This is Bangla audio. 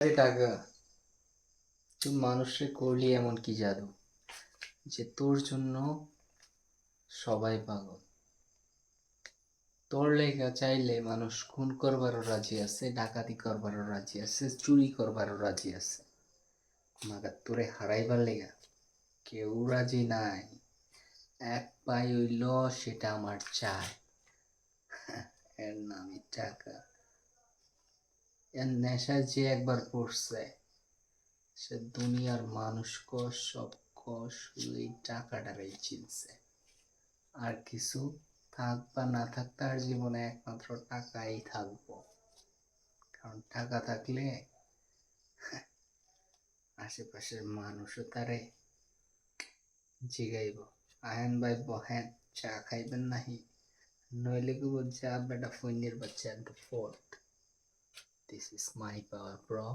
এই টাকা, তুই মানুষে করলি এমন কি জাদু যে তোর জন্য সবাই পাগল? তোর লেগা চাইলে মানুষ খুন করবারও রাজি আছে, ডাকাতি করবারও রাজি আছে, চুরি করবারও রাজি আছে, মাগার তোরে হারাইবার লেগা কেউ রাজি নাই। এক পাই হইল সেটা আমার চাই। এর নামই টাকা। এর নেশা যে একবার পড়ছে সে দুনিয়ার মানুষ সব শুধু এই টাকাটারই চিনছে। আর কিছু থাক বা না থাক, তার জীবনে একমাত্র টাকাই থাকবো। কারণ টাকা থাকলে আশেপাশের মানুষও তারে জিগাইব, আহেন ভাই বহেন, চা খাইবেন নাহি? নইলে কি যা বেটা ফৈনির বাচ্চা, the fourth. This is my power, bro.